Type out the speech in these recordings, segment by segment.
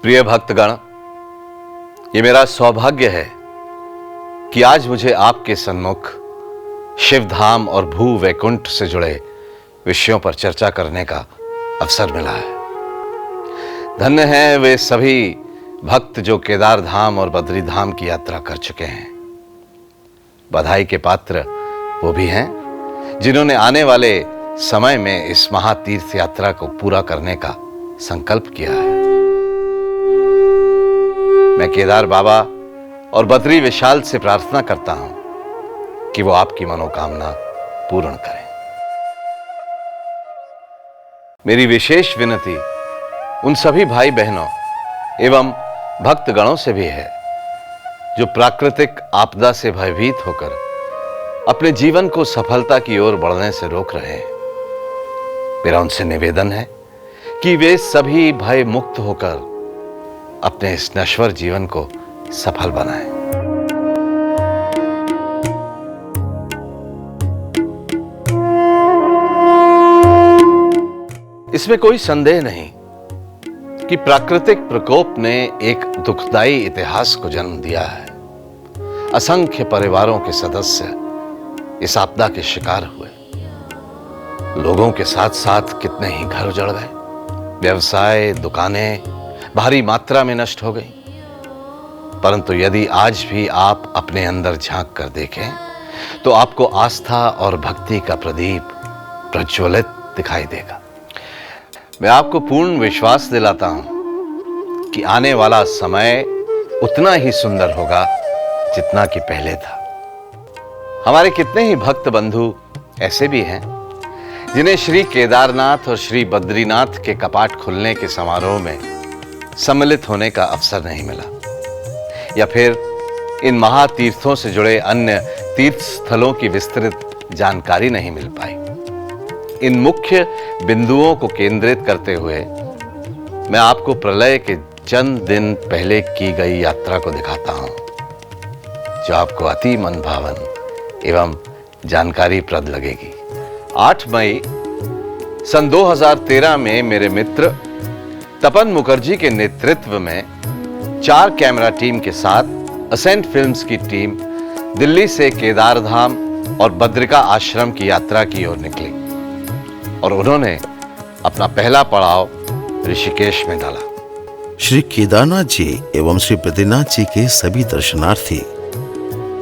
प्रिय भक्तगण, ये मेरा सौभाग्य है कि आज मुझे आपके सन्मुख शिवधाम और भू वैकुंठ से जुड़े विषयों पर चर्चा करने का अवसर मिला है। धन्य हैं वे सभी भक्त जो केदार धाम और बद्री धाम की यात्रा कर चुके हैं। बधाई के पात्र वो भी हैं जिन्होंने आने वाले समय में इस महातीर्थ यात्रा को पूरा करने का संकल्प किया है। मैं केदार बाबा और बद्री विशाल से प्रार्थना करता हूं कि वो आपकी मनोकामना पूर्ण करें। मेरी विशेष विनती उन सभी भाई बहनों एवं भक्तगणों से भी है जो प्राकृतिक आपदा से भयभीत होकर अपने जीवन को सफलता की ओर बढ़ने से रोक रहे हैं। मेरा उनसे निवेदन है कि वे सभी भय मुक्त होकर अपने इस नश्वर जीवन को सफल बनाएं। इसमें कोई संदेह नहीं कि प्राकृतिक प्रकोप ने एक दुखदाई इतिहास को जन्म दिया है। असंख्य परिवारों के सदस्य इस आपदा के शिकार हुए। लोगों के साथ साथ कितने ही घर उजड़ गए, व्यवसाय, दुकानें भारी मात्रा में नष्ट हो गई। परंतु यदि आज भी आप अपने अंदर झांक कर देखें तो आपको आस्था और भक्ति का प्रदीप प्रज्वलित दिखाई देगा। मैं आपको पूर्ण विश्वास दिलाता हूं कि आने वाला समय उतना ही सुंदर होगा जितना कि पहले था। हमारे कितने ही भक्त बंधु ऐसे भी हैं जिन्हें श्री केदारनाथ और श्री बद्रीनाथ के कपाट खुलने के समारोह में सम्मिलित होने का अवसर नहीं मिला, या फिर इन महातीर्थों से जुड़े अन्य तीर्थ स्थलों की विस्तृत जानकारी नहीं मिल पाई। इन मुख्य बिंदुओं को केंद्रित करते हुए मैं आपको प्रलय के चंद दिन पहले की गई यात्रा को दिखाता हूं, जो आपको अति मनभावन एवं जानकारीप्रद लगेगी। 8 मई सन 2013 में मेरे मित्र तपन मुखर्जी के नेतृत्व में 4 कैमरा टीम के साथ असेंट फिल्म्स की टीम दिल्ली से केदार धाम और बद्रिका आश्रम की यात्रा की ओर निकली और उन्होंने अपना पहला पड़ाव ऋषिकेश में डाला। श्री केदारनाथ जी एवं श्री बद्रीनाथ जी के सभी दर्शनार्थी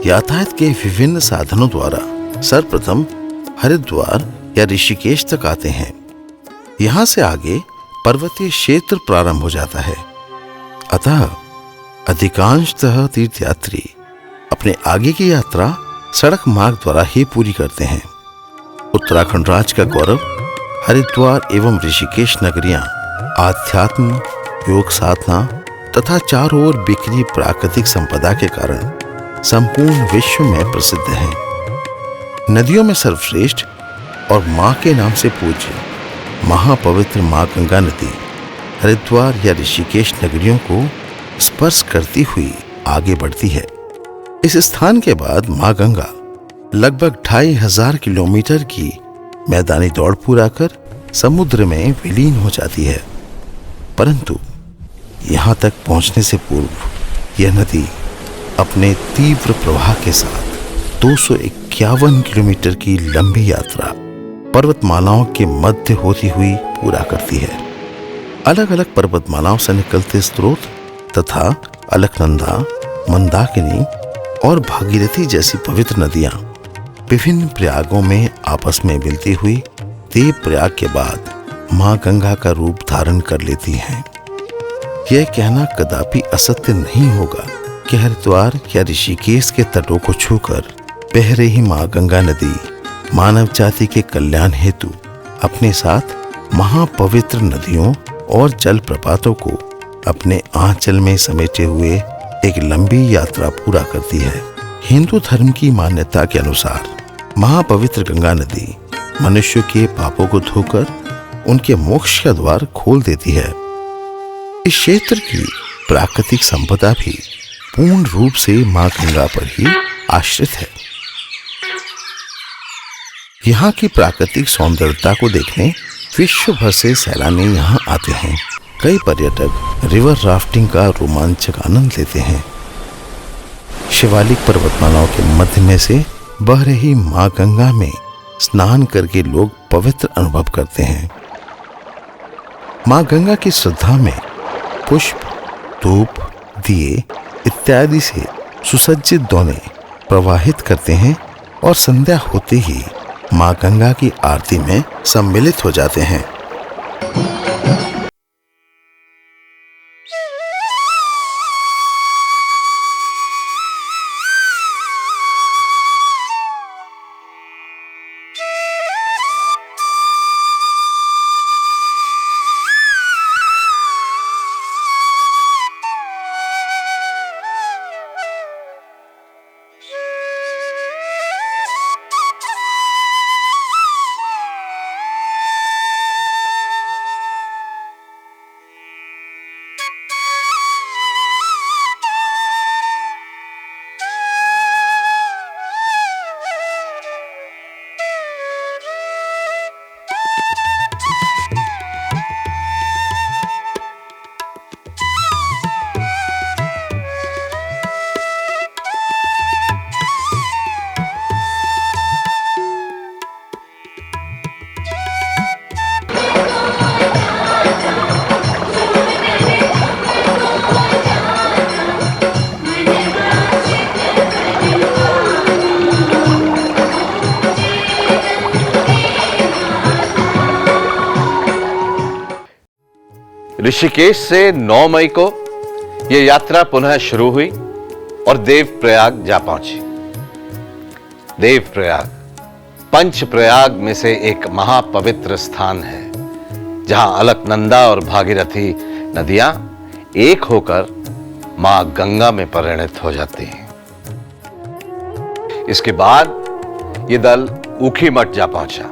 यातायात के विभिन्न साधनों द्वारा सर्वप्रथम हरिद्वार या ऋषिकेश तक आते हैं। यहाँ से आगे पर्वतीय क्षेत्र प्रारंभ हो जाता है। अतः अधिकांशतः तीर्थयात्री अपने आगे की यात्रा सड़क मार्ग द्वारा ही पूरी करते हैं। उत्तराखंड राज्य का गौरव हरिद्वार एवं ऋषिकेश नगरियां आध्यात्म, योग साधना तथा चारों ओर बिखरी प्राकृतिक संपदा के कारण संपूर्ण विश्व में प्रसिद्ध है। नदियों में सर्वश्रेष्ठ और मां के नाम से पूज्य महापवित्र मां गंगा नदी हरिद्वार या ऋषिकेश नगरियों को स्पर्श करती हुई आगे बढ़ती है। इस स्थान के बाद मां गंगा लगभग 2500 किलोमीटर की मैदानी दौड़ पूरा कर समुद्र में विलीन हो जाती है। परंतु यहाँ तक पहुँचने से पूर्व यह नदी अपने तीव्र प्रवाह के साथ 251 किलोमीटर की लंबी यात्रा पर्वतमालाओं के मध्य होती हुई पूरा करती है। अलग अलग पर्वतमालाओं से निकलते स्रोत तथा अलकनंदा, मंदाकिनी और भागीरथी जैसी पवित्र नदियां विभिन्न प्रयागों में आपस में मिलती हुई देव प्रयाग के बाद मां गंगा का रूप धारण कर लेती हैं। यह कहना कदापि असत्य नहीं होगा कि हरिद्वार या ऋषिकेश के तटों को छूकर बह रही मां गंगा नदी मानव जाति के कल्याण हेतु अपने साथ महापवित्र नदियों और जलप्रपातों को अपने आंचल में समेटे हुए एक लंबी यात्रा पूरा करती है। हिंदू धर्म की मान्यता के अनुसार महापवित्र गंगा नदी मनुष्य के पापों को धोकर उनके मोक्ष का द्वार खोल देती है। इस क्षेत्र की प्राकृतिक संपदा भी पूर्ण रूप से मां गंगा पर ही आश्रित है। यहाँ की प्राकृतिक सौंदर्यता को देखने विश्व भर से सैलानी यहाँ आते हैं। कई पर्यटक रिवर राफ्टिंग का रोमांचक आनंद लेते हैं। शिवालिक पर्वतमालाओं के मध्य में से बह रही मां गंगा में स्नान करके लोग पवित्र अनुभव करते हैं। मां गंगा की श्रद्धा में पुष्प, धूप, दिए इत्यादि से सुसज्जित दोने प्रवाहित करते हैं और संध्या होते ही मां गंगा की आरती में सम्मिलित हो जाते हैं। ऋषिकेश से 9 मई को यह यात्रा पुनः शुरू हुई और देवप्रयाग जा पहुंची। देवप्रयाग पंच प्रयाग में से एक महापवित्र स्थान है, जहां अलकनंदा और भागीरथी नदियां एक होकर मां गंगा में परिणत हो जाती हैं। इसके बाद यह दल ऊखीमठ जा पहुंचा।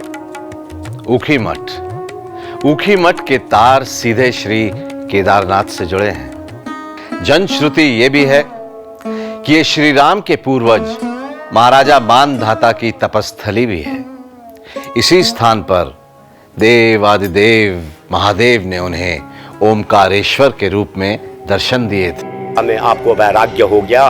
ऊखीमठ के तार सीधे श्री केदारनाथ से जुड़े हैं। जनश्रुति यह भी है कि यह श्री राम के पूर्वज महाराजा मानधाता की तपस्थली भी है। इसी स्थान पर देवादिदेव महादेव ने उन्हें ओमकारेश्वर के रूप में दर्शन दिए थे। हमें आपको वैराग्य हो गया,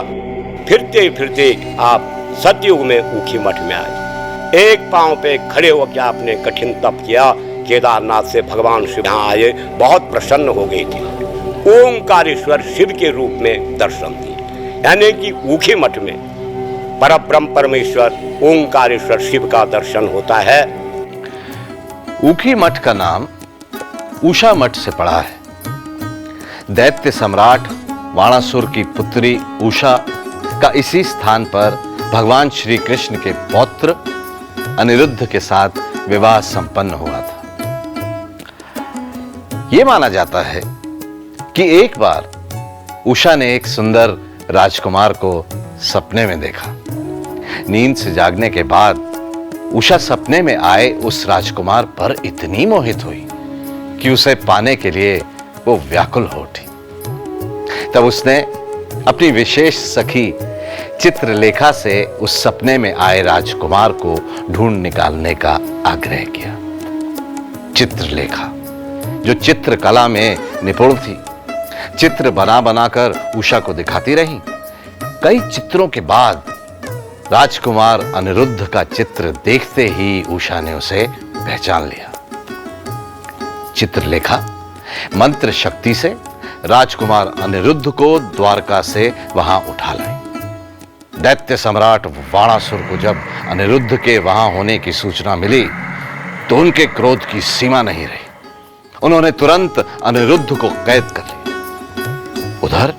फिरते फिरते आप सतयुग में ऊखीमठ में आए। एक पांव पे खड़े होकर आपने कठिन तप किया। केदारनाथ से भगवान शिव यहाँ आए, बहुत प्रसन्न हो गई थी। ओंकारेश्वर शिव के रूप में दर्शन दिए, यानी कि ऊखीमठ में परब्रह्म परमेश्वर ओंकारेश्वर शिव का दर्शन होता है। ऊखीमठ का नाम उषा मठ से पड़ा है। दैत्य सम्राट वाणासुर की पुत्री उषा का इसी स्थान पर भगवान श्री कृष्ण के पौत्र अनिरुद्ध के साथ विवाह संपन्न हुआ था। यह माना जाता है कि एक बार उषा ने एक सुंदर राजकुमार को सपने में देखा। नींद से जागने के बाद उषा सपने में आए उस राजकुमार पर इतनी मोहित हुई कि उसे पाने के लिए वो व्याकुल हो उठी। तब उसने अपनी विशेष सखी चित्रलेखा से उस सपने में आए राजकुमार को ढूंढ निकालने का आग्रह किया। चित्रलेखा जो चित्रकला में निपुण थी, चित्र बना बनाकर उषा को दिखाती रही। कई चित्रों के बाद राजकुमार अनिरुद्ध का चित्र देखते ही उषा ने उसे पहचान लिया। चित्रलेखा मंत्र शक्ति से राजकुमार अनिरुद्ध को द्वारका से वहां उठा लाई। दैत्य सम्राट वाणासुर को जब अनिरुद्ध के वहां होने की सूचना मिली तो उनके क्रोध की सीमा नहीं रही। उन्होंने तुरंत अनिरुद्ध को कैद कर लिया। उधर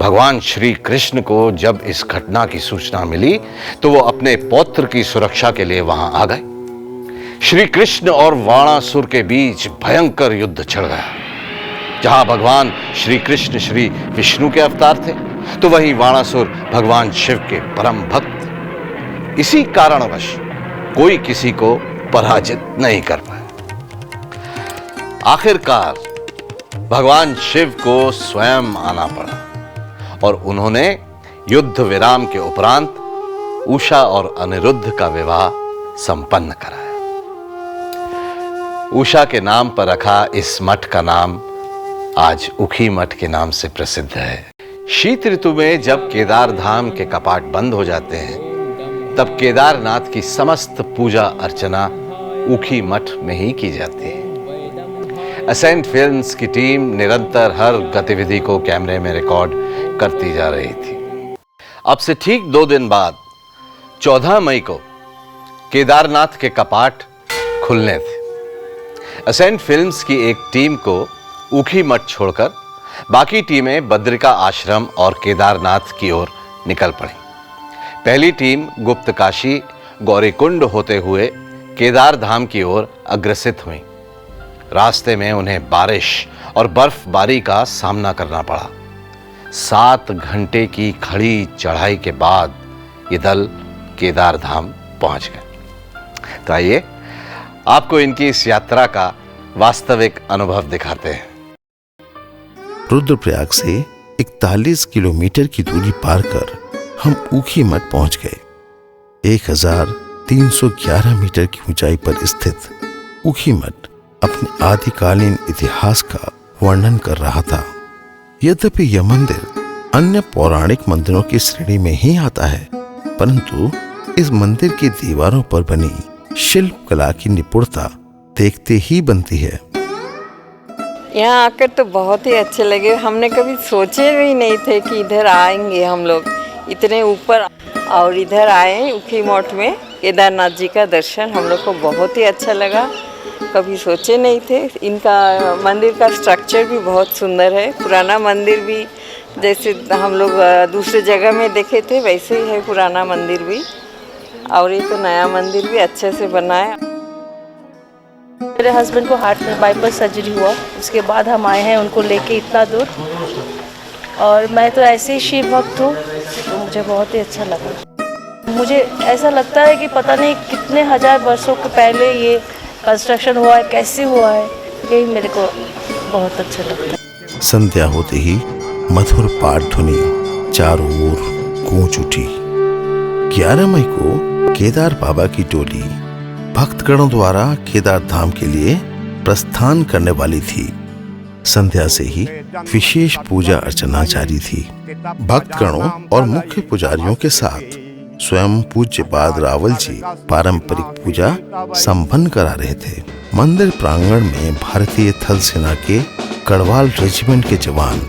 भगवान श्री कृष्ण को जब इस घटना की सूचना मिली तो वो अपने पौत्र की सुरक्षा के लिए वहां आ गए। श्री कृष्ण और वाणासुर के बीच भयंकर युद्ध छिड़ गया। जहां भगवान श्री कृष्ण श्री विष्णु के अवतार थे, तो वहीं वाणासुर भगवान शिव के परम भक्त। इसी कारणवश कोई किसी को पराजित नहीं कर पाया। आखिरकार भगवान शिव को स्वयं आना पड़ा और उन्होंने युद्ध विराम के उपरांत उषा और अनिरुद्ध का विवाह संपन्न कराया। उषा के नाम पर रखा इस मठ का नाम आज उखी मठ के नाम से प्रसिद्ध है। शीत ऋतु में जब केदार धाम के कपाट बंद हो जाते हैं, तब केदारनाथ की समस्त पूजा अर्चना उखी मठ में ही की जाती है। असेंट फिल्म्स की टीम निरंतर हर गतिविधि को कैमरे में रिकॉर्ड करती जा रही थी। अब से ठीक 2 दिन बाद 14 मई को केदारनाथ के कपाट खुलने थे। असेंट फिल्म्स की एक टीम को उखी मठ छोड़कर बाकी टीमें बद्रिका आश्रम और केदारनाथ की ओर निकल पड़ी। पहली टीम गुप्तकाशी गौरीकुंड होते हुए केदार धाम की ओर अग्रसित हुई। रास्ते में उन्हें बारिश और बर्फबारी का सामना करना पड़ा। 7 घंटे की खड़ी चढ़ाई के बाद ये दल केदार धाम पहुंच गए। तो आइए आपको इनकी इस यात्रा का वास्तविक अनुभव दिखाते हैं। रुद्रप्रयाग से 41 किलोमीटर की दूरी पार कर हम ऊखी मठ पहुंच गए। 1311 मीटर की ऊंचाई पर स्थित ऊखी मठ अपने आदिकालीन इतिहास का वर्णन कर रहा था। यद्यपि यह मंदिर अन्य पौराणिक मंदिरों की श्रेणी में ही आता है, परंतु इस मंदिर की दीवारों पर बनी शिल्प कला की निपुणता देखते ही बनती है। यहाँ आकर तो बहुत ही अच्छे लगे। हमने कभी सोचे भी नहीं थे कि इधर आएंगे हम लोग इतने ऊपर, और इधर आए उखी मठ में केदारनाथ जी का दर्शन हम लोग को बहुत ही अच्छा लगा। कभी सोचे नहीं थे। इनका मंदिर का स्ट्रक्चर भी बहुत सुंदर है। पुराना मंदिर भी जैसे हम लोग दूसरे जगह में देखे थे वैसे ही है पुराना मंदिर भी, और ये तो नया मंदिर भी अच्छे से बना है। मेरे हस्बैंड को हार्ट में बाईपास सर्जरी हुआ, उसके बाद हम आए हैं उनको लेके इतना दूर, और मैं तो ऐसे ही शिव भक्त हूँ, तो मुझे बहुत ही अच्छा लगा। मुझे ऐसा लगता है कि पता नहीं कितने हजार वर्षों के पहले ये कंस्ट्रक्शन हुआ है, कैसे हुआ है, यही मेरे को बहुत अच्छा लगता है। संध्या होते ही मधुर पाठ ध्वनि चारों ओर गूंज उठी। 11 मई को केदार बाबा की टोली भक्तगणों द्वारा केदार धाम के लिए प्रस्थान करने वाली थी। संध्या से ही विशेष पूजा अर्चना जारी थी। भक्तगणों और मुख्य पुजारियों के साथ स्वयं पूज्य पाद रावल जी पारंपरिक पूजा संपन्न करा रहे थे। मंदिर प्रांगण में भारतीय थल सेना के गढ़वाल रेजिमेंट के जवान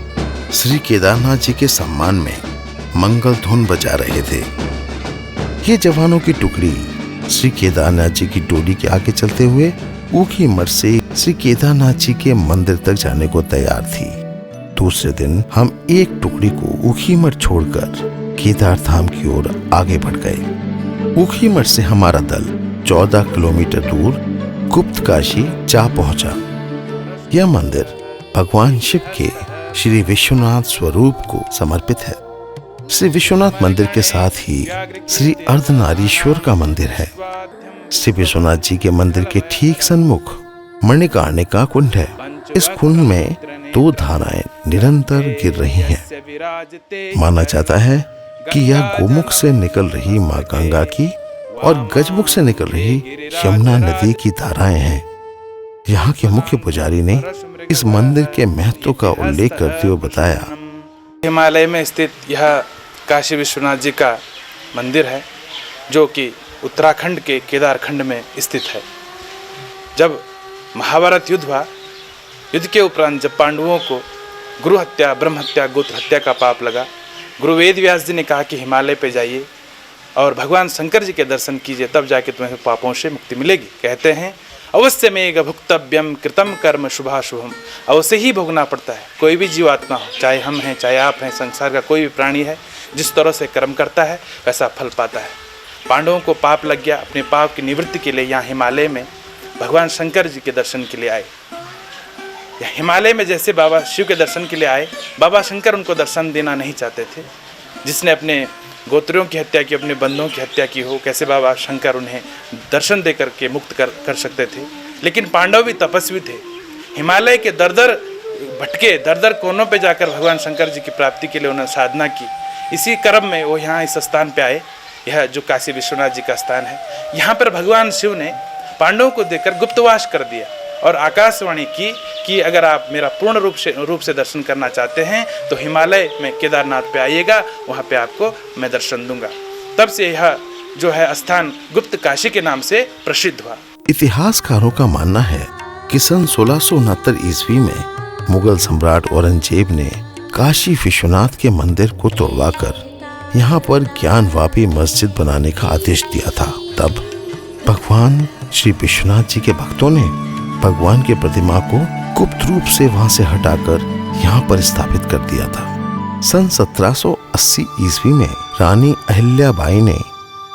श्री केदारनाथ जी के सम्मान में मंगल धुन बजा रहे थे। ये जवानों की टुकड़ी श्री केदारनाथ जी की टोली के आगे चलते हुए ऊखी मठ से श्री केदारनाथ जी के मंदिर तक जाने को तैयार थी। दूसरे दिन हम एक टुकड़ी को ऊखी मठ छोड़कर केदार धाम की ओर आगे बढ़ गए। ऊखी मठ से हमारा दल 14 किलोमीटर दूर गुप्तकाशी जा पहुंचा। यह मंदिर भगवान शिव के श्री विश्वनाथ स्वरूप को समर्पित है। श्री विश्वनाथ मंदिर के साथ ही श्री अर्धनारीश्वर का मंदिर है। श्री विश्वनाथ जी के मंदिर के ठीक सन्मुख मणिकर्णिका कुंड है। इस कुंड में 2 धाराएं निरंतर गिर रही हैं। माना जाता है कि यह गोमुख से निकल रही मां गंगा की और गजमुख से निकल रही यमुना नदी की धाराएं हैं। यहाँ के मुख्य पुजारी ने इस मंदिर के महत्व का उल्लेख करते हुए बताया, हिमालय में स्थित यह काशी विश्वनाथ जी का मंदिर है, जो कि उत्तराखंड के केदारखंड में स्थित है। जब महाभारत युद्ध हुआ, युद्ध के उपरांत जब पांडवों को गुरु हत्या, ब्रह्म हत्या, गोत्र हत्या का पाप लगा, गुरु वेद व्यास जी ने कहा कि हिमालय पे जाइए और भगवान शंकर जी के दर्शन कीजिए, तब जाके तुम्हें पापों से मुक्ति मिलेगी। कहते हैं अवश्य में भुक्तव्यम कृतम कर्म शुभाशुभम, अवश्य ही भोगना पड़ता है। कोई भी जीवात्मा हो, चाहे हम हैं, चाहे आप हैं, संसार का कोई भी प्राणी है, जिस तरह से कर्म करता है वैसा फल पाता है। पांडवों को पाप लग गया, अपने पाप की निवृत्ति के लिए यहाँ हिमालय में भगवान शंकर जी के दर्शन के लिए आए। हिमालय में जैसे बाबा शिव के दर्शन के लिए आए, बाबा शंकर उनको दर्शन देना नहीं चाहते थे। जिसने अपने गोत्रियों की हत्या की, अपने बंधुओं की हत्या की हो, कैसे बाबा शंकर उन्हें दर्शन दे करके मुक्त कर सकते थे। लेकिन पांडव भी तपस्वी थे। हिमालय के दर भटके, दर कोनों पे जाकर भगवान शंकर जी की प्राप्ति के लिए उन्होंने साधना की। इसी क्रम में वो यहाँ इस स्थान पे आए। यह जो काशी विश्वनाथ जी का स्थान है, यहाँ पर भगवान शिव ने पांडवों को देकर गुप्तवास कर दिया और आकाशवाणी की कि अगर आप मेरा पूर्ण रूप से दर्शन करना चाहते हैं तो हिमालय में केदारनाथ पे आइएगा, वहाँ पे आपको मैं दर्शन दूंगा। तब से यह जो है स्थान गुप्त काशी के नाम से प्रसिद्ध हुआ। इतिहासकारों का मानना है कि सन 1669 ईस्वी में मुगल सम्राट औरंगजेब ने काशी विश्वनाथ के मंदिर को तोड़वाकर यहाँ पर ज्ञानवापी मस्जिद बनाने का आदेश दिया था। तब भगवान श्री विश्वनाथ जी के भक्तों ने भगवान की प्रतिमा को गुप्त रूप से वहां से हटाकर यहाँ पर स्थापित कर दिया था। सन 1780 ईस्वी में रानी अहिल्याबाई ने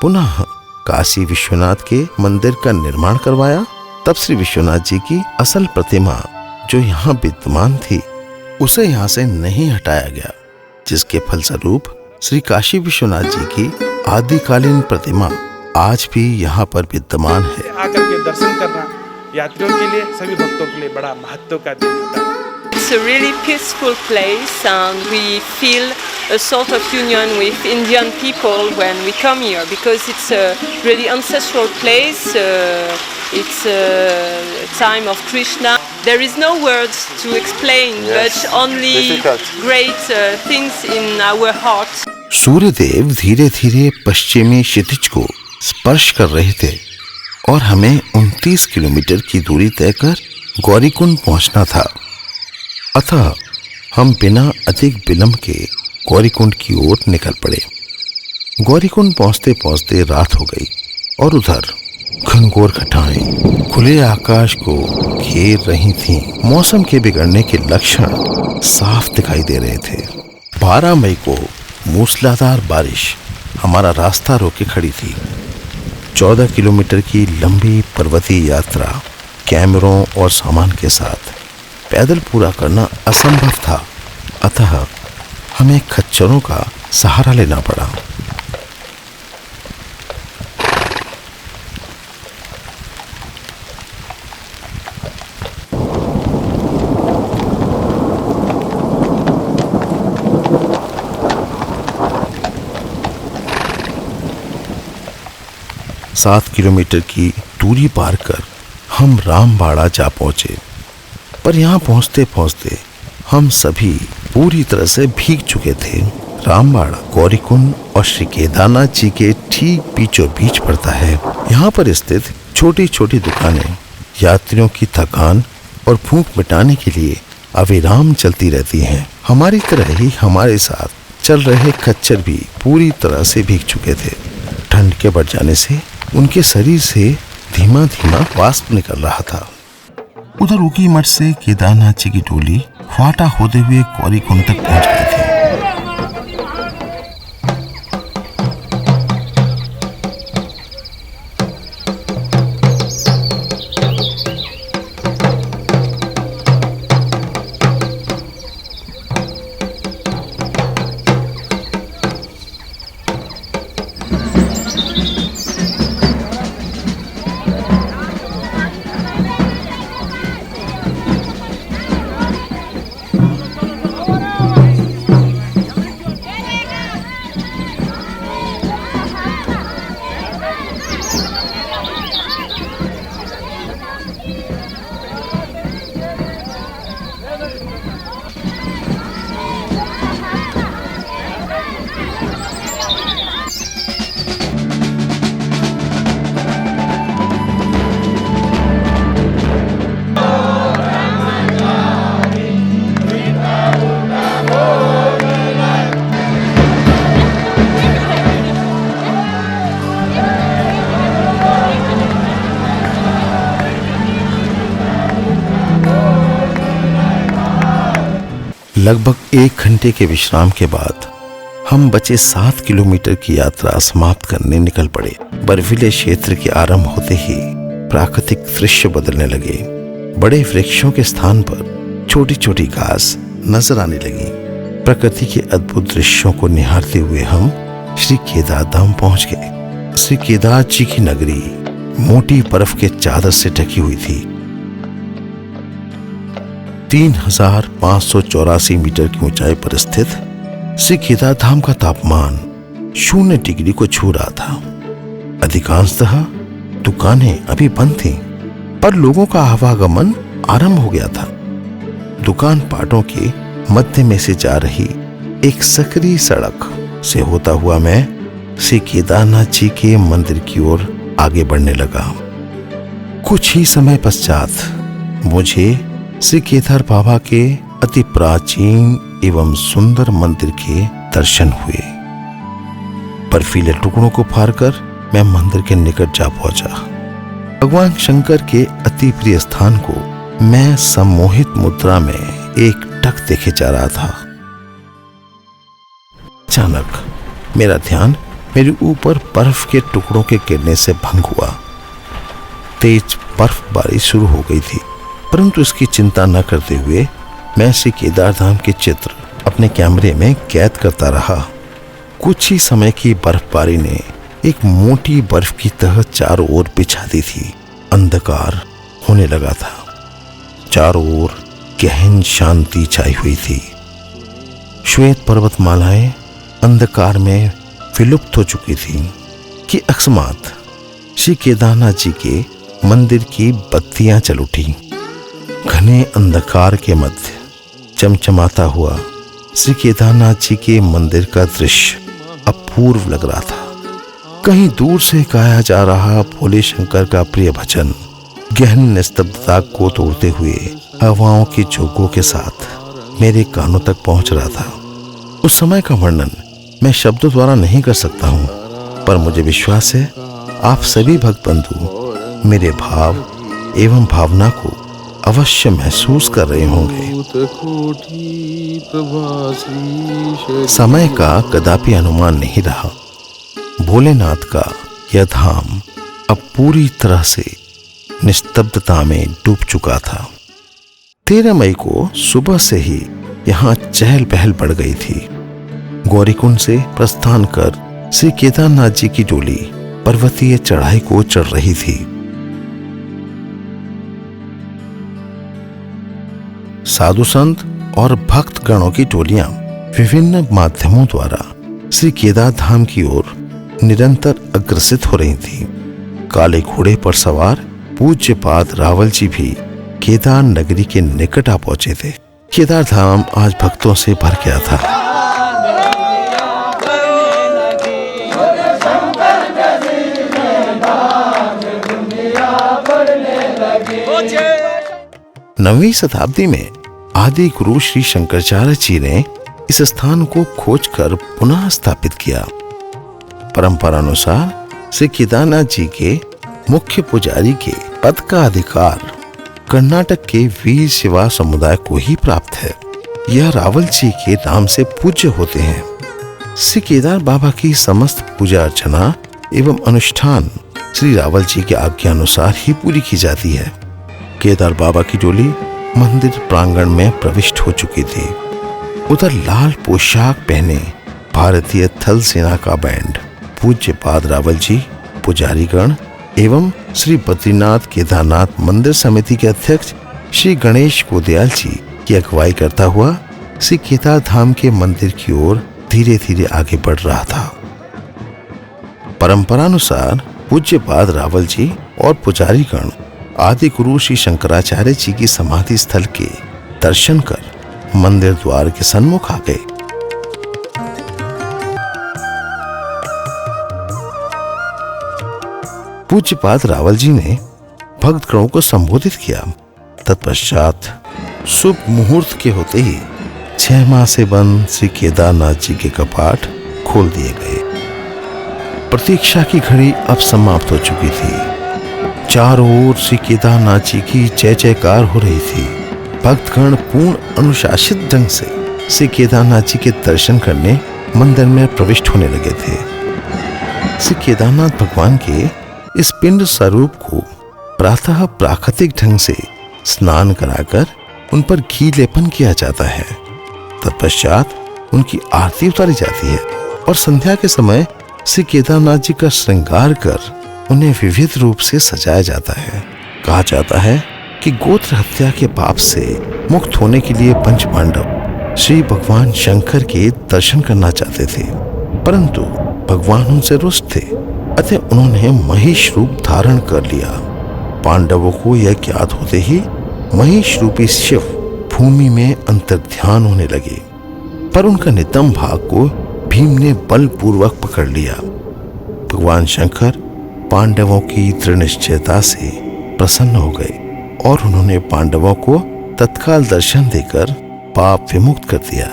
पुनः काशी विश्वनाथ के मंदिर का निर्माण करवाया। तब श्री विश्वनाथ जी की असल प्रतिमा जो यहाँ विद्यमान थी उसे यहाँ से नहीं हटाया गया, जिसके फलस्वरूप श्री काशी विश्वनाथ जी की आदिकालीन प्रतिमा आज भी यहाँ पर विद्यमान है। आकर के दर्शन करना यात्रियों के लिए, सभी भक्तों के लिए बड़ा महत्व का दिन होता है। It's a really peaceful place and we feel a sort of union with Indian people when we come here because it's a really ancestral place. It's a time of Krishna. There is no words to explain, but only great things in our heart. Suryadev धीरे धीरे पश्चिमी क्षितिज को स्पर्श कर रहे थे और हमें 29 किलोमीटर की दूरी तय कर गौरीकुंड पहुंचना था। अतः हम बिना अधिक विलंब के गौरीकुंड की ओर निकल पड़े। गौरीकुंड पहुंचते पहुंचते रात हो गई और उधर घनघोर घटाएं खुले आकाश को घेर रही थीं। मौसम के बिगड़ने के लक्षण साफ दिखाई दे रहे थे। 12 मई को मूसलाधार बारिश हमारा रास्ता रोके खड़ी थी। 14 किलोमीटर की लंबी पर्वतीय यात्रा कैमरों और सामान के साथ पैदल पूरा करना असंभव था, अतः हमें खच्चरों का सहारा लेना पड़ा। सात किलोमीटर की दूरी पार कर हम रामबाड़ा जा पहुंचे, पर यहाँ पहुंचते पहुंचते हम सभी पूरी तरह से भीग चुके थे। रामबाड़ा गौरीकुंड और श्री केदारनाथ जी के ठीक बीचों बीच पड़ता है। यहाँ पर स्थित छोटी छोटी दुकानें यात्रियों की थकान और भूख मिटाने के लिए अविराम चलती रहती हैं। हमारी तरह ही हमारे साथ चल रहे खच्चर भी पूरी तरह से भीग चुके थे। ठंड के बढ़ जाने से उनके शरीर से धीमा धीमा वाष्प निकल रहा था। उधर ऊकी मठ से केदारनाथ जी की टोली फाटा होते हुए गौरीकुंड तक पहुंच गई थी। लगभग 1 घंटे के विश्राम के बाद हम बचे 7 किलोमीटर की यात्रा समाप्त करने निकल पड़े। बर्फीले क्षेत्र के आरंभ होते ही प्राकृतिक दृश्य बदलने लगे। बड़े वृक्षों के स्थान पर छोटी छोटी घास नजर आने लगी। प्रकृति के अद्भुत दृश्यों को निहारते हुए हम श्री केदार धाम पहुंच गए। श्री केदार जी की नगरी मोटी बर्फ के चादर से ढकी हुई थी। 3584 मीटर की ऊंचाई पर स्थित श्री केदार धाम का तापमान 0 डिग्री को छू रहा था। अधिकांशतः दुकानें अभी बंद थीं, पर लोगों का आवागमन आरंभ हो गया था। दुकान पाटों के मध्य में से जा रही एक सकरी सड़क से होता हुआ मैं श्री केदारनाथ जी के मंदिर की ओर आगे बढ़ने लगा। कुछ ही समय पश्चात मुझे श्री केदार बाबा के अति प्राचीन एवं सुंदर मंदिर के दर्शन हुए। बर्फीले टुकड़ों को फाड़कर मैं मंदिर के निकट जा पहुंचा। भगवान शंकर के अति प्रिय स्थान को मैं सम्मोहित मुद्रा में एक टक देखे जा रहा था। अचानक मेरा ध्यान मेरे ऊपर बर्फ के टुकड़ों के गिरने से भंग हुआ। तेज बर्फबारी शुरू हो गई थी, परंतु इसकी चिंता न करते हुए मैं श्री केदार धाम के चित्र अपने कैमरे में कैद करता रहा। कुछ ही समय की बर्फबारी ने एक मोटी बर्फ की तह चारों ओर बिछा दी थी। अंधकार होने लगा था। चारों ओर गहन शांति छाई हुई थी। श्वेत पर्वतमालाएं अंधकार में विलुप्त हो चुकी थी कि अकस्मात श्री केदारनाथ जी के मंदिर की बत्तियां जल उठी। घने अंधकार के मध्य चमचमाता हुआ श्री केदारनाथ जी के मंदिर का दृश्य अपूर्व लग रहा था। कहीं दूर से गाया जा रहा भोले शंकर का प्रिय भजन गहन निस्तब्धता को तोड़ते हुए हवाओं के झोंकों के साथ मेरे कानों तक पहुंच रहा था। उस समय का वर्णन मैं शब्दों द्वारा नहीं कर सकता हूं, पर मुझे विश्वास है आप सभी भक्त बंधु मेरे भाव एवं भावना को अवश्य महसूस कर रहे होंगे। समय का कदापि अनुमान नहीं रहा। भोलेनाथ का यह धाम अब पूरी तरह से निस्तब्धता में डूब चुका था। 13 मई को सुबह से ही यहाँ चहल पहल बढ़ गई थी। गौरीकुंड से प्रस्थान कर श्री केदारनाथ जी की डोली पर्वतीय चढ़ाई को चढ़ रही थी। साधु संत और भक्त गणों की टोलियां विभिन्न माध्यमों द्वारा श्री केदार धाम की ओर निरंतर अग्रसित हो रही थी। काले घोड़े पर सवार पूज्यपाद रावल जी भी केदार नगरी के निकट आ पहुंचे थे। केदार धाम आज भक्तों से भर गया था। नवीं शताब्दी में आदि गुरु श्री शंकराचार्य जी ने इस स्थान को खोजकर पुनः स्थापित किया। परंपरा अनुसार श्री केदारनाथ जी के मुख्य पुजारी के पद का अधिकार कर्नाटक के वीर शिवा समुदाय को ही प्राप्त है। यह रावल जी के नाम से पूज्य होते हैं। श्री केदार बाबा की समस्त पूजा अर्चना एवं अनुष्ठान श्री रावल जी के आज्ञा अनुसार ही पूरी की जाती है। केदार बाबा की डोली मंदिर प्रांगण में प्रविष्ट हो चुकी थी। उधर लाल पोशाक पहने भारतीय थल सेना का बैंड पूज्यपाद रावल जी, पुजारीगण एवं श्री बद्रीनाथ केदारनाथ मंदिर समिति के अध्यक्ष श्री गणेश गोदयाल जी की अगुवाई करता हुआ श्री केदार धाम के मंदिर की ओर धीरे धीरे आगे बढ़ रहा था। परंपरानुसार पूज्यपाद रावल जी और पुजारीगण आदि गुरु श्री शंकराचार्य जी की समाधि स्थल के दर्शन कर मंदिर द्वार के सन्मुख आ गए। पूज्यपाद रावल जी ने भक्तगणों को संबोधित किया। तत्पश्चात शुभ मुहूर्त के होते ही 6 माह से बंद श्री केदारनाथ जी के कपाट खोल दिए गए। प्रतीक्षा की घड़ी अब समाप्त हो चुकी थी। चारों ओर श्री केदारनाथ जी की जय जयकार हो रही थी। भक्तगण पूर्ण अनुशासित ढंग से श्री केदारनाथ जी के दर्शन करने मंदिर में प्रविष्ट होने लगे थे। श्री केदारनाथ भगवान के इस पिंड स्वरूप को प्रातः प्राकृतिक ढंग से स्नान कराकर उन पर घी लेपन किया जाता है। तत्पश्चात उनकी आरती उतारी जाती है और संध्या के समय श्री केदारनाथ जी का श्रृंगार कर उन्हें विविध रूप से सजाया जाता है। कहा जाता है कि गोत्र हत्या के पाप से मुक्त होने के लिए पंच पांडव श्री भगवान शंकर के दर्शन करना चाहते थे, परंतु भगवान उनसे रुष्ट थे, अतः उन्होंने महिष रूप धारण कर लिया। पांडवों को यह ज्ञात होते ही महिष रूपी शिव भूमि में अंतर्ध्यान होने लगे, पर उनका नितंब भाग को भीम ने बलपूर्वक पकड़ लिया। भगवान शंकर पांडवों की दृढ़ निश्चयता से प्रसन्न हो गए और उन्होंने पांडवों को तत्काल दर्शन देकर पाप विमुक्त कर दिया।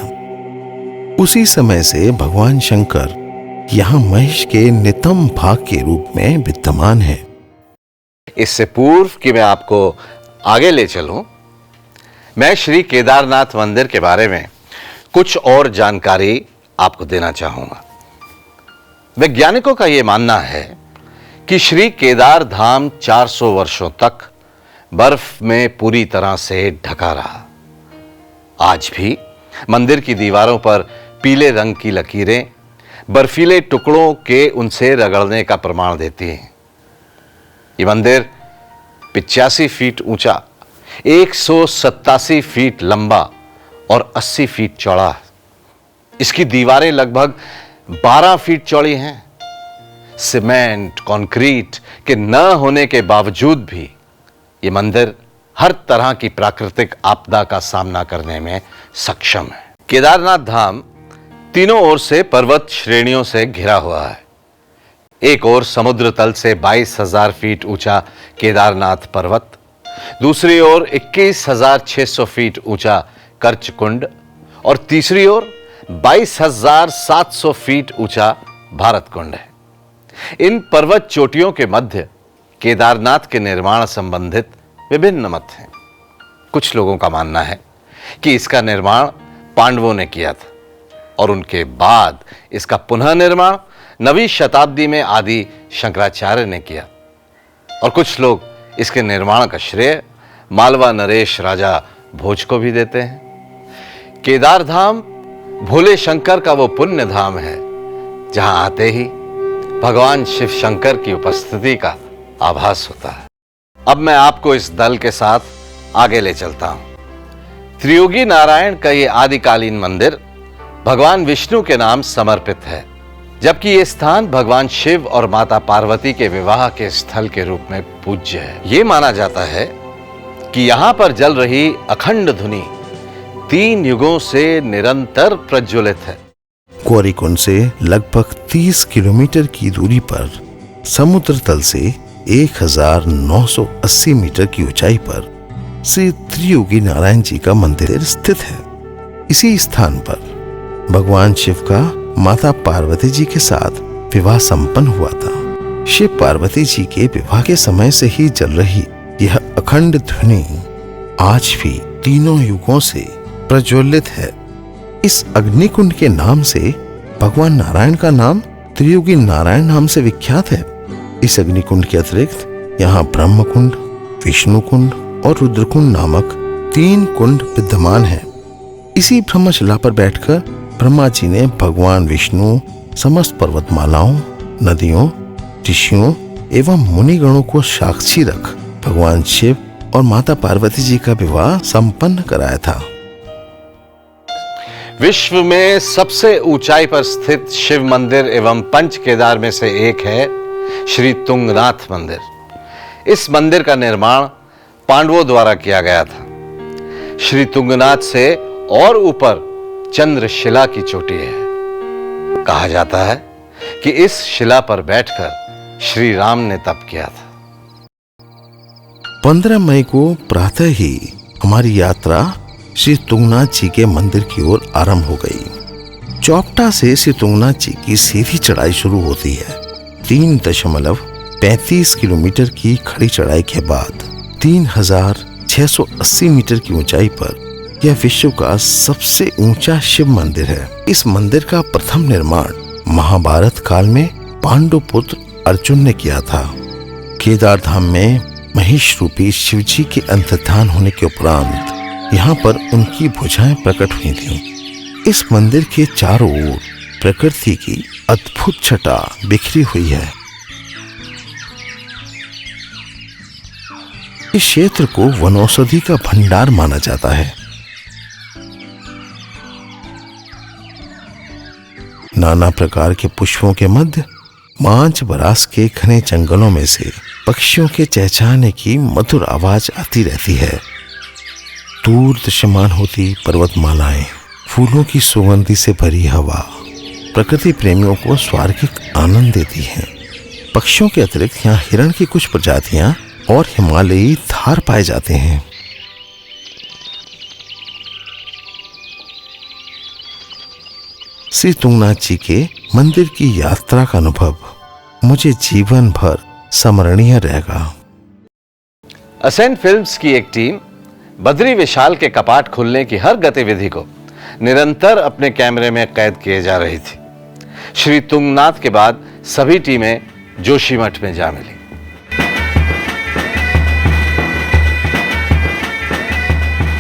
उसी समय से भगवान शंकर यहाँ महेश के नितंब भाग के रूप में विद्यमान है। इससे पूर्व कि मैं आपको आगे ले चलूं, मैं श्री केदारनाथ मंदिर के बारे में कुछ और जानकारी आपको देना चाहूंगा। वैज्ञानिकों का यह मानना है कि श्री केदार धाम 400 वर्षों तक बर्फ में पूरी तरह से ढका रहा। आज भी मंदिर की दीवारों पर पीले रंग की लकीरें बर्फीले टुकड़ों के उनसे रगड़ने का प्रमाण देती हैं। ये मंदिर 85 फीट ऊंचा, 187 फीट लंबा और 80 फीट चौड़ा है। इसकी दीवारें लगभग 12 फीट चौड़ी हैं। सीमेंट, कंक्रीट के न होने के बावजूद भी ये मंदिर हर तरह की प्राकृतिक आपदा का सामना करने में सक्षम है। केदारनाथ धाम तीनों ओर से पर्वत श्रेणियों से घिरा हुआ है। एक ओर समुद्र तल से 22,000 फीट ऊंचा केदारनाथ पर्वत, दूसरी ओर 21,600 फीट ऊंचा कर्चकुंड और तीसरी ओर 22,700 फीट ऊंचा भारत कुंड है। इन पर्वत चोटियों के मध्य केदारनाथ के निर्माण संबंधित विभिन्न मत हैं। कुछ लोगों का मानना है कि इसका निर्माण पांडवों ने किया था और उनके बाद इसका पुनः निर्माण 9वीं शताब्दी में आदि शंकराचार्य ने किया, और कुछ लोग इसके निर्माण का श्रेय मालवा नरेश राजा भोज को भी देते हैं। केदार धाम भोले शंकर का वो पुण्य धाम है जहां आते ही भगवान शिव शंकर की उपस्थिति का आभास होता है। अब मैं आपको इस दल के साथ आगे ले चलता हूं। त्रियोगी नारायण का ये आदिकालीन मंदिर भगवान विष्णु के नाम समर्पित है, जबकि ये स्थान भगवान शिव और माता पार्वती के विवाह के स्थल के रूप में पूज्य है। ये माना जाता है कि यहां पर जल रही अखंड धुनी 3 युगों से निरंतर प्रज्वलित है। गौरीकुंड से लगभग 30 किलोमीटर की दूरी पर समुद्र तल से 1980 मीटर की ऊंचाई पर श्री त्रियोगी नारायण जी का मंदिर स्थित है। इसी स्थान पर भगवान शिव का माता पार्वती जी के साथ विवाह संपन्न हुआ था। शिव पार्वती जी के विवाह के समय से ही जल रही यह अखंड ध्वनि आज भी तीनों युगों से प्रज्वलित है। इस अग्निकुंड के नाम से भगवान नारायण का नाम त्रियोगी नारायण नाम से विख्यात है। इस अग्निकुंड के अतिरिक्त यहाँ ब्रह्म कुंड, विष्णु कुंड और रुद्रकुंड नामक 3 कुंड विद्यमान है। इसी ब्रह्मशिला पर बैठकर ब्रह्मा जी ने भगवान विष्णु समस्त पर्वतमालाओं, नदियों, ऋषियों एवं मुनिगणों को साक्षी रख भगवान शिव और माता पार्वती जी का विवाह संपन्न कराया था। विश्व में सबसे ऊंचाई पर स्थित शिव मंदिर एवं पंच केदार में से एक है श्री तुंगनाथ मंदिर। इस मंदिर का निर्माण पांडवों द्वारा किया गया था। श्री तुंगनाथ से और ऊपर चंद्रशिला की चोटी है। कहा जाता है कि इस शिला पर बैठकर श्री राम ने तप किया था। 15 मई को प्रातः ही हमारी यात्रा श्री तुंगनाथ जी के मंदिर की ओर आरंभ हो गई। चौपटा से श्री तुंगनाथ जी की सीधी चढ़ाई शुरू होती है। 3.35 किलोमीटर की खड़ी चढ़ाई के बाद 3680 मीटर की ऊंचाई पर यह विश्व का सबसे ऊंचा शिव मंदिर है। इस मंदिर का प्रथम निर्माण महाभारत काल में पांडु पुत्र अर्जुन ने किया था। केदार धाम में महेश रूपी शिव जी के अंतर्धान होने के उपरांत यहाँ पर उनकी भुजाएं प्रकट हुई थीं। इस मंदिर के चारों ओर प्रकृति की अद्भुत छटा बिखरी हुई है। इस क्षेत्र को वनौषधि का भंडार माना जाता है। नाना प्रकार के पुष्पों के मध्य मांझ बरास के घने जंगलों में से पक्षियों के चहचहाने की मधुर आवाज आती रहती है। दूर दृश्यमान होती पर्वतमालाएं, फूलों की सुगंधी से भरी हवा प्रकृति प्रेमियों को स्वर्गिक आनंद देती हैं। पक्षियों के अतिरिक्त यहाँ हिरण की कुछ प्रजातियां और हिमालयी थार पाए जाते हैं। श्री तुंगनाथ जी के मंदिर की यात्रा का अनुभव मुझे जीवन भर स्मरणीय रहेगा। असेंट फिल्म्स की एक टीम बद्री विशाल के कपाट खुलने की हर गतिविधि को निरंतर अपने कैमरे में कैद किए जा रही थी। श्री तुंगनाथ के बाद सभी टीमें जोशीमठ में जा मिली।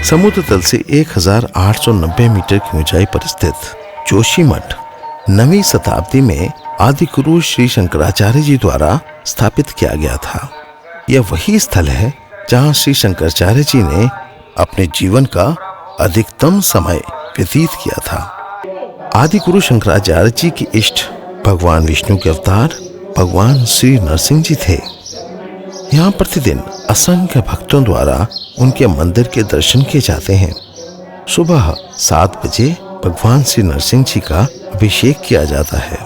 समुद्र तल से 1890 मीटर की ऊंचाई पर स्थित जोशीमठ 9वीं शताब्दी में आदि गुरु श्री शंकराचार्य जी द्वारा स्थापित किया गया था। यह वही स्थल है जहां श्री शंकराचार्य जी ने अपने जीवन का अधिकतम समय व्यतीत किया था। आदि गुरु शंकराचार्य जी के इष्ट भगवान विष्णु के अवतार भगवान श्री नरसिंह जी थे। यहाँ प्रतिदिन असंख्य भक्तों द्वारा उनके मंदिर के दर्शन किए जाते हैं। सुबह 7 बजे भगवान श्री नरसिंह जी का अभिषेक किया जाता है।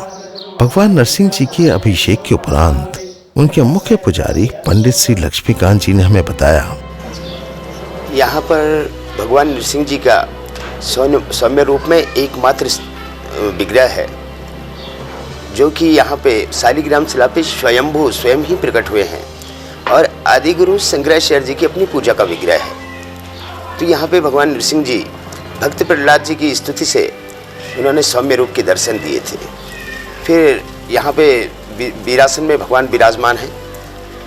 भगवान नरसिंह जी के अभिषेक के उपरांत उनके मुख्य पुजारी पंडित श्री लक्ष्मीकांत जी ने हमें बताया, यहाँ पर भगवान नरसिंह जी का सौम्य रूप में एकमात्र विग्रह है, जो कि यहाँ पे शालिग्राम शिला पे स्वयंभू स्वयं ही प्रकट हुए हैं और आदि गुरु शंकराचार्य जी की अपनी पूजा का विग्रह है। तो यहाँ पे भगवान नरसिंह जी भक्त प्रहलाद जी की स्तुति से उन्होंने सौम्य रूप के दर्शन दिए थे। फिर यहाँ पे वीरासन में भगवान विराजमान हैं।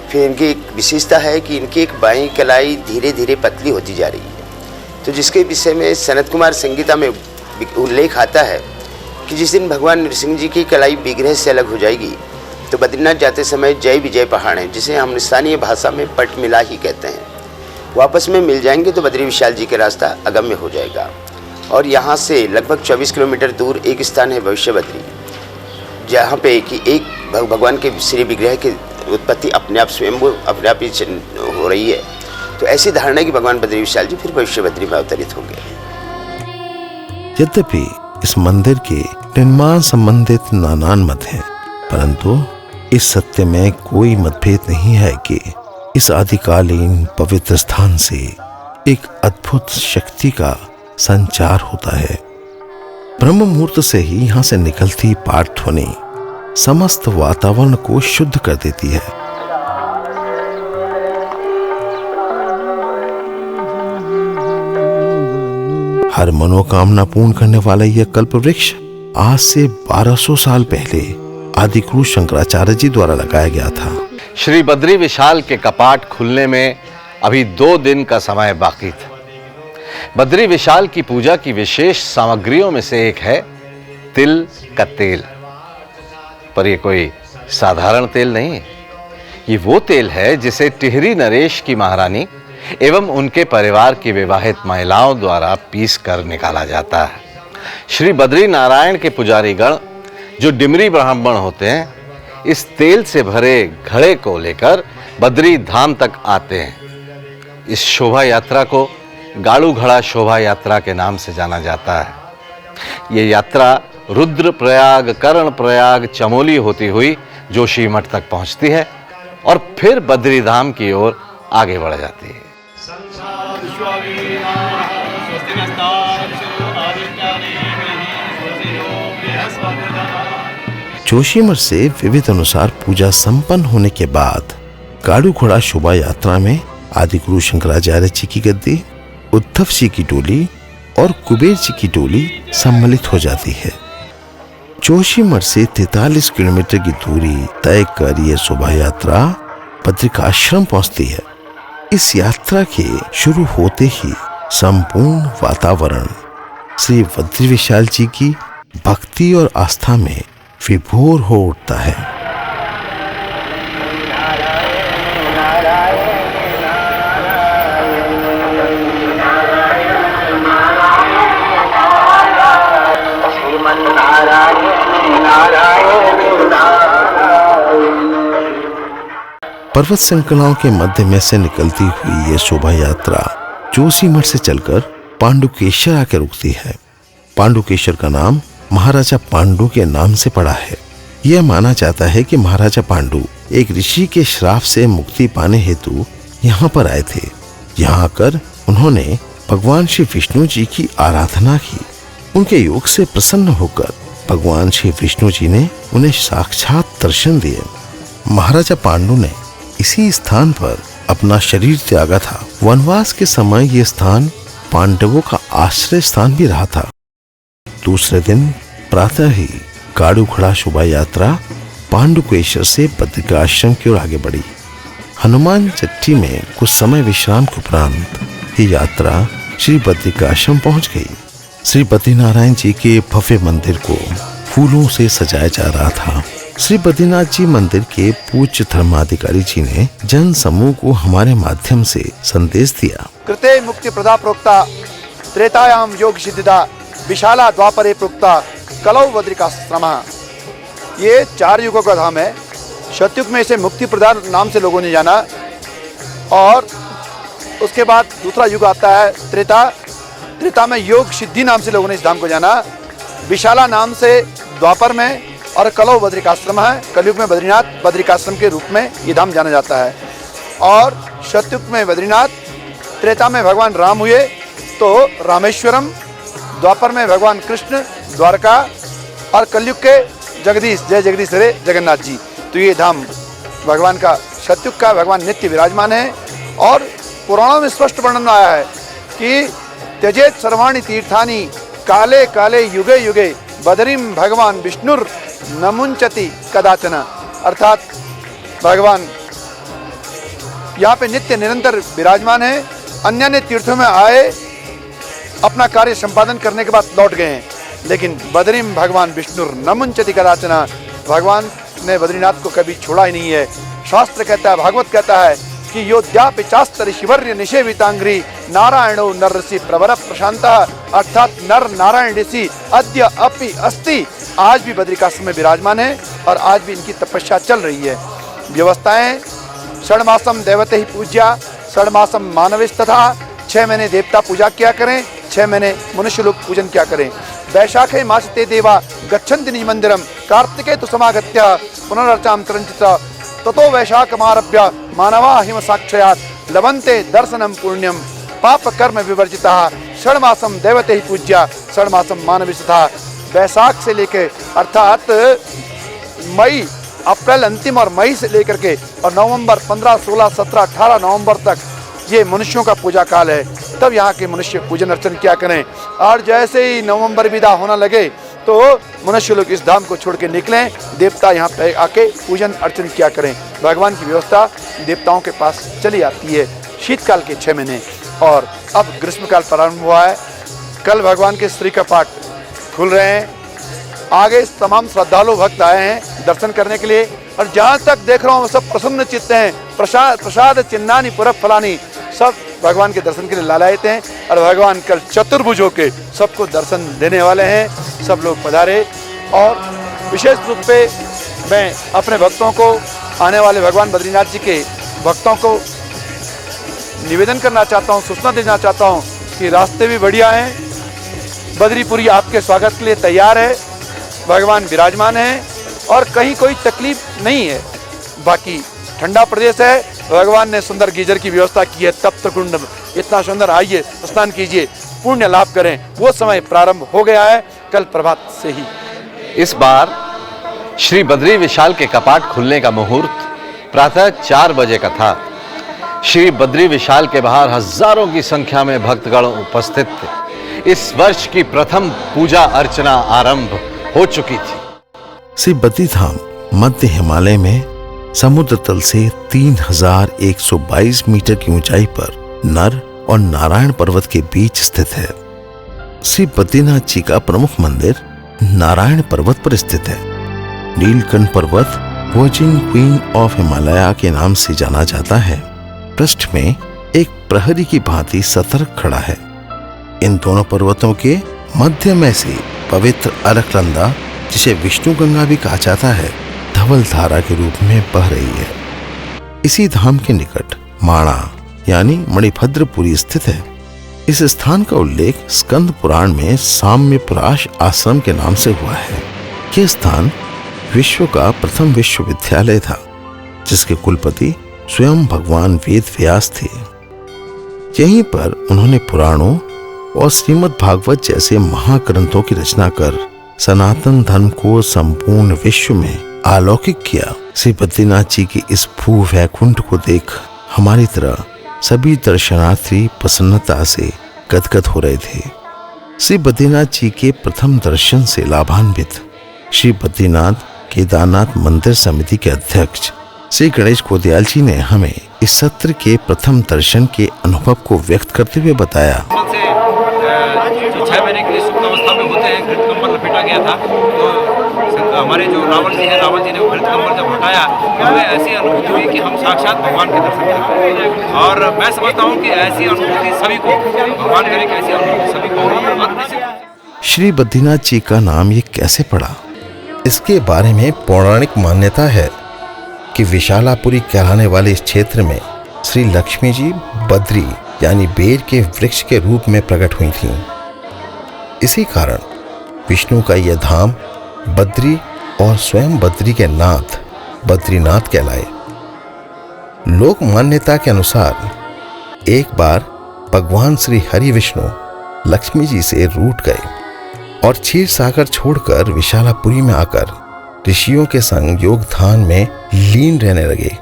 फिर इनकी एक विशेषता है कि इनकी एक बाईं कलाई धीरे धीरे पतली होती जा रही है, तो जिसके विषय में सनत कुमार संगीता में उल्लेख आता है कि जिस दिन भगवान नरसिंह जी की कलाई विग्रह से अलग हो जाएगी तो बद्रीनाथ जाते समय जय विजय पहाड़ है, जिसे हम स्थानीय भाषा में पट मिला ही कहते हैं, वापस में मिल जाएंगे तो बद्री विशाल जी का रास्ता अगम्य हो जाएगा। और यहाँ से लगभग 24 किलोमीटर दूर एक स्थान है भविष्य बद्री, जहाँ पे कि एक भगवान के श्री विग्रह की उत्पत्ति अपने आप स्वयं अपने आप ही हो रही है। तो ऐसी धारणा कि भगवान बद्री विशाल जी फिर भविष्य बद्री में अवतरित होंगे। यद्यपि इस मंदिर के निर्माण संबंधित नानान मत हैं, परंतु इस सत्य में कोई मतभेद नहीं है कि इस आदिकालीन पवित्र स्थान से एक अद्भुत शक्ति का संचार होता है। ब्रह्म मुहूर्त से ही यहाँ से निकलती पाठ ध्वनि समस्त वातावरण को शुद्ध कर देती है। हर मनोकामना पूर्ण करने वाला यह कल्प वृक्ष आज से 1200 साल पहले आदि गुरु शंकराचार्य जी द्वारा लगाया गया था। श्री बद्री विशाल के कपाट खुलने में अभी 2 दिन का समय बाकी था। बद्री विशाल की पूजा की विशेष सामग्रियों में से एक है तिल का तेल। पर यह कोई साधारण तेल नहीं है, ये वो तेल है जिसे टिहरी नरेश की महारानी एवं उनके परिवार की विवाहित महिलाओं द्वारा पीस कर निकाला जाता है। श्री बद्री नारायण के पुजारीगण जो डिमरी ब्राह्मण होते हैं, इस तेल से भरे घड़े को लेकर बद्री धाम तक आते हैं। इस शोभा यात्रा को गाड़ू घड़ा शोभा यात्रा के नाम से जाना जाता है। ये यात्रा रुद्रप्रयाग, कर्णप्रयाग, चमोली होती हुई जोशीमठ तक पहुंचती है और फिर बद्री धाम की ओर आगे बढ़ जाती है। जोशीमठ से विविध अनुसार पूजा संपन्न होने के बाद गाड़ू घोड़ा शोभा यात्रा में आदि गुरु शंकराचार्य जी की गद्दी, उद्धव जी की टोली और कुबेर जी की टोली सम्मिलित हो जाती है। जोशीमठ से 43 किलोमीटर की दूरी तय कर यह शोभा यात्रा बद्रिकाश्रम पहुंचती है। इस यात्रा के शुरू होते ही संपूर्ण वातावरण श्री बद्री विशाल जी की भक्ति और आस्था में विभोर हो उठता है। पर्वत श्रृंखलाओं के मध्य में से निकलती हुई ये शोभा यात्रा जोशीमठ से चलकर पांडुकेश्वर आके रुकती है। पांडुकेश्वर का नाम महाराजा पांडु के नाम से पड़ा है। यह माना जाता है कि महाराजा पांडु एक ऋषि के श्राप से मुक्ति पाने हेतु यहाँ पर आए थे। यहाँ आकर उन्होंने भगवान श्री विष्णु जी की आराधना की। उनके योग से प्रसन्न होकर भगवान श्री विष्णु जी ने उन्हें साक्षात दर्शन दिए। महाराजा पांडु ने इसी स्थान पर अपना शरीर त्यागा था। वनवास के समय यह स्थान पांडवों का आश्रय स्थान भी रहा था। दूसरे दिन प्रातः ही गाड़ू घोड़ा शोभा यात्रा पांडुकेश्वर से बद्रिकाश्रम की ओर आगे बढ़ी। हनुमान चट्टी में कुछ समय विश्राम के उपरांत ये यात्रा श्री बद्रिकाश्रम पहुंच गई। श्री बद्रीनारायण जी के भव्य मंदिर को फूलों से सजाया जा रहा था। श्री बद्रीनाथ जी मंदिर के पूज्य धर्माधिकारी जी ने जन समूह को हमारे माध्यम से संदेश दिया। कृते मुक्ति प्रदा प्रोक्ता त्रेतायाम योग सिद्धिदा विशाला द्वापरे प्रोक्ता कलौ बद्रिकाश्रमः। ये 4 युगों का धाम है। सतयुग में इसे मुक्ति प्रदान नाम से लोगों ने जाना, और उसके बाद दूसरा युग आता है त्रेता में योग सिद्धि नाम से लोगों ने इस धाम को जाना। विशाला नाम से द्वापर में, और कलौ बद्रिकाश्रम है, कलयुग में बद्रीनाथ बद्रिकाश्रम के रूप में ये धाम जाना जाता है। और सतयुग में बद्रीनाथ, त्रेता में भगवान राम हुए तो रामेश्वरम, द्वापर में भगवान कृष्ण द्वारका, और कलयुग के जगदीश जय जगदीश रे जगन्नाथ जी। तो ये धाम भगवान का सतयुग का भगवान नित्य विराजमान है। और पुराणों में स्पष्ट वर्णन आया है कि त्यजेत सर्वाणि तीर्थानि काले काले युगे युगे बदरीम भगवान विष्णुर नमुंचति कदाचन। अर्थात भगवान यहाँ पे नित्य निरंतर विराजमान है। अन्य अन्य तीर्थों में आए, अपना कार्य संपादन करने के बाद लौट गए हैं, लेकिन बदरीम भगवान विष्णुर नमुंचति कदाचन, भगवान ने बद्रीनाथ को कभी छोड़ा ही नहीं है। शास्त्र कहता है, भागवत कहता है कि योद्या पिचास्तर शिवर्य निषेवितांग्री नारायणो नर ऋषि प्रवर प्रशांत। अर्थात नर नारायण ऋषि अद्य अपि अस्ति, आज भी बद्रिकाश्रम में विराजमान है और आज भी इनकी तपस्या चल रही है। व्यवस्थाएं षण्मासम दैवते ही पूज्या षण्मासम मानवेस्तथा, 6 महीने देवता पूजा किया करें, 6 महीने मनुष्य लोग पूजन किया करें। वैशाखे मासते देवा गच्छन्ति निज मंदिरम कार्तिके तु समागत्य पुनरर्चाम तरंचित ततो वैशाखमारभ्य मानवा हिम साक्षयात् लभन्ते दर्शनम पुण्यम पाप कर्म विवर्जिता षण्मासम दैवते ही पूज्या षण्मासम मानवेस्तथा। वैशाख से लेके अर्थात मई, अप्रैल अंतिम और मई से लेकर के और नवंबर 15, 16, 17, 18 नवंबर तक ये मनुष्यों का पूजा काल है। तब यहाँ के मनुष्य पूजन अर्चन किया करें। और जैसे ही नवंबर विदा होने लगे तो मनुष्य लोग इस धाम को छोड़ के निकलें, देवता यहाँ पे आके पूजन अर्चन किया करें। भगवान की व्यवस्था देवताओं के पास चली आती है शीतकाल के 6 महीने। और अब ग्रीष्मकाल प्रारंभ हुआ है। कल भगवान के श्री कपाट खुल रहे हैं। आगे तमाम श्रद्धालु भक्त आए हैं दर्शन करने के लिए, और जहाँ तक देख रहा हूँ सब प्रसन्न चित्त हैं। प्रसाद चिन्नानी पुरब फलानी, सब भगवान के दर्शन के लिए लालायित हैं। और भगवान कल चतुर्भुज होके सबको दर्शन देने वाले हैं। सब लोग पधारे। और विशेष रूप पे मैं अपने भक्तों को, आने वाले भगवान बद्रीनाथ जी के भक्तों को निवेदन करना चाहता हूँ, सूचना देना चाहता हूँ कि रास्ते भी बढ़िया हैं। बद्रीपुरी आपके स्वागत के लिए तैयार है। भगवान विराजमान है और कहीं कोई तकलीफ नहीं है। बाकी ठंडा प्रदेश है। भगवान ने सुंदर गीजर की व्यवस्था की है। तप्त कुंड इतना सुंदर, आइए स्नान कीजिए, पुण्य लाभ करें। वो समय प्रारंभ हो गया है कल प्रभात से ही। इस बार श्री बद्री विशाल के कपाट खुलने का मुहूर्त प्रातः 4 बजे का था। श्री बद्री विशाल के बाहर हजारों की संख्या में भक्तगण उपस्थित थे। इस वर्ष की प्रथम पूजा अर्चना आरंभ हो चुकी थी। श्री बद्री धाम मध्य हिमालय में समुद्र तल से 3122 मीटर की ऊंचाई पर नर और नारायण पर्वत के बीच स्थित है। श्री बद्रीनाथ जी का प्रमुख मंदिर नारायण पर्वत पर स्थित है। नीलकंठ पर्वत वर्जिन क्वीन ऑफ हिमालय के नाम से जाना जाता है। पृष्ठ में एक प्रहरी की भांति सतर्क खड़ा है। इन दोनों पर्वतों के मध्य में से पवित्र अलकनंदा, जिसे विष्णु गंगा भी कहा जाता है, धवल धारा के रूप में बह रही है। इसी धाम के निकट माणा यानी मणिभद्रपुरी स्थित है। इस स्थान का उल्लेख स्कंद पुराण में साम्यपराश आश्रम के नाम से हुआ है। यह स्थान विश्व का प्रथम विश्वविद्यालय था, जिसके कुलपति स्वयं भगवान वेद व्यास थे। यहीं पर उन्होंने पुराणों और श्रीमद् भागवत जैसे महाग्रंथों की रचना कर सनातन धर्म को संपूर्ण विश्व में अलौकिक किया। श्री बद्रीनाथ जी की इस भू वैकुंठ को देख हमारी तरह सभी दर्शनार्थी प्रसन्नता से गदगद हो रहे थे। श्री बद्रीनाथ जी के प्रथम दर्शन से लाभान्वित श्री बद्रीनाथ केदारनाथ मंदिर समिति के अध्यक्ष श्री गणेश गोदयाल जी ने हमें इस सत्र के प्रथम दर्शन के अनुभव को व्यक्त करते हुए बताया। जो 6 महीने के लिए सुप्त अवस्था में होते हैं, घृत कंबल लपेटा गया था, तो हमारे जो रावण जी हैं, रावण जी ने घृत कंबल जब हटाया तो हमें ऐसी अनुभूति हुई कि हम साक्षात भगवान के दर्शन करें। और मैं समझता हूँ कि ऐसी अनुभूति सभी को, भगवान करे कि ऐसी अनुभूति सभी को। श्री बद्रीनाथ जी का नाम ये कैसे पड़ा? इसके बारे में पौराणिक मान्यता है कि विशालापुरी कहलाने वाले इस क्षेत्र में श्री लक्ष्मी जी बद्री यानी बेर के वृक्ष के रूप में प्रकट हुई थीं। इसी कारण विष्णु का यह धाम बद्री और स्वयं बद्री के नाथ बद्रीनाथ कहलाए। लोक मान्यता के अनुसार एक बार भगवान श्री हरि विष्णु लक्ष्मी जी से रूठ गए और क्षीर सागर छोड़कर विशालापुरी में आकर ऋषियों के संग योग ध्यान में लीन रहने लगे।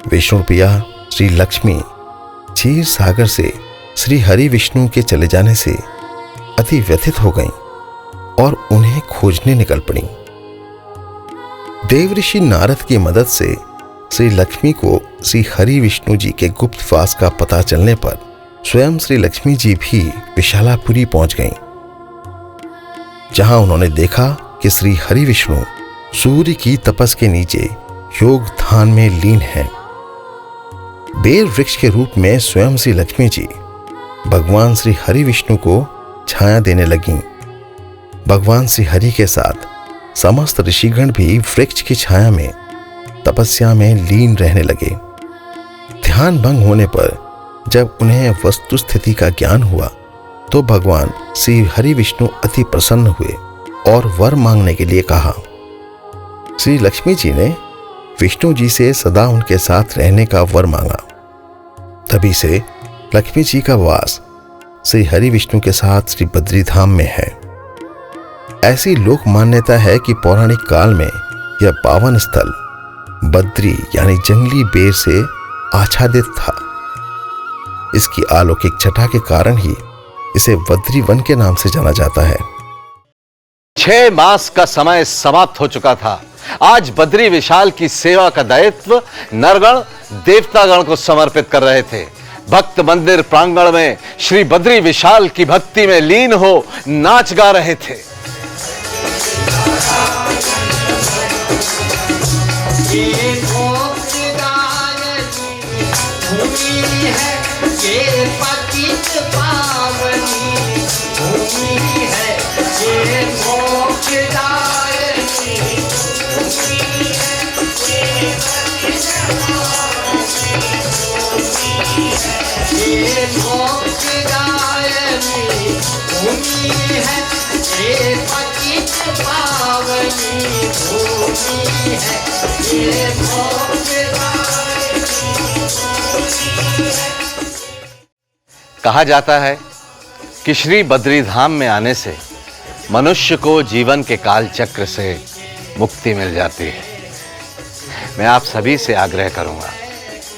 विष्णु प्रिया श्री लक्ष्मी क्षीर सागर से श्री हरि विष्णु के चले जाने से अति व्यथित हो गईं और उन्हें खोजने निकल पड़ी। देव ऋषि नारद की मदद से श्री लक्ष्मी को श्री हरि विष्णु जी के गुप्तवास का पता चलने पर स्वयं श्री लक्ष्मी जी भी विशालापुरी पहुंच गईं, जहां उन्होंने देखा कि श्री हरि विष्णु सूर्य की तपस के नीचे योग ध्यान में लीन हैं। बेर वृक्ष के रूप में स्वयं श्री लक्ष्मी जी भगवान श्री हरि विष्णु को छाया देने लगीं। भगवान श्री हरि के साथ समस्त ऋषिगण भी वृक्ष की छाया में तपस्या में लीन रहने लगे। ध्यान भंग होने पर जब उन्हें वस्तु स्थिति का ज्ञान हुआ तो भगवान श्री हरि विष्णु अति प्रसन्न हुए और वर मांगने के लिए कहा। श्री लक्ष्मी जी ने विष्णु जी से सदा उनके साथ रहने का वर मांगा। तभी से लक्ष्मी जी का वास श्री हरि विष्णु के साथ श्री बद्री धाम में है। ऐसी लोक मान्यता है कि पौराणिक काल में यह पावन स्थल बद्री यानी जंगली बेर से आच्छादित था। इसकी अलौकिक छटा के कारण ही इसे बद्री वन के नाम से जाना जाता है। 6 मास का समय समाप्त हो चुका था। आज बद्री विशाल की सेवा का दायित्व नरगण देवतागण को समर्पित कर रहे थे। भक्त मंदिर प्रांगण में श्री बद्री विशाल की भक्ति में लीन हो नाच गा रहे थे। कहा जाता है कि श्री बद्री धाम में आने से मनुष्य को जीवन के काल चक्र से मुक्ति मिल जाती है। मैं आप सभी से आग्रह करूंगा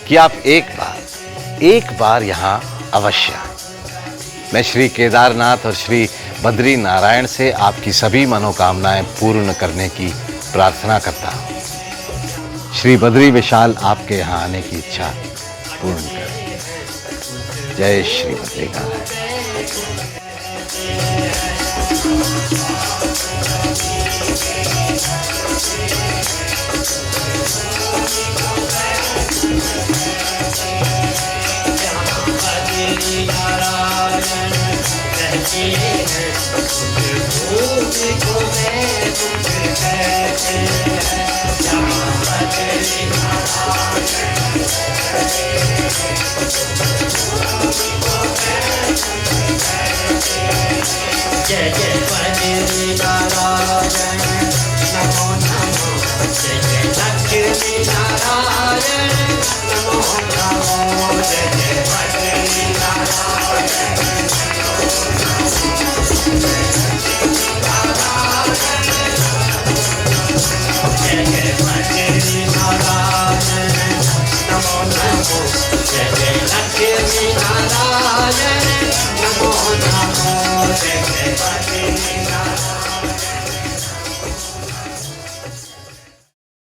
कि आप एक बार यहां अवश्य आएं। मैं श्री केदारनाथ और श्री बद्री नारायण से आपकी सभी मनोकामनाएं पूर्ण करने की प्रार्थना करता हूं। श्री बद्री विशाल आपके यहां आने की इच्छा पूर्ण करें। जय श्री बद्रीनाथ। नमो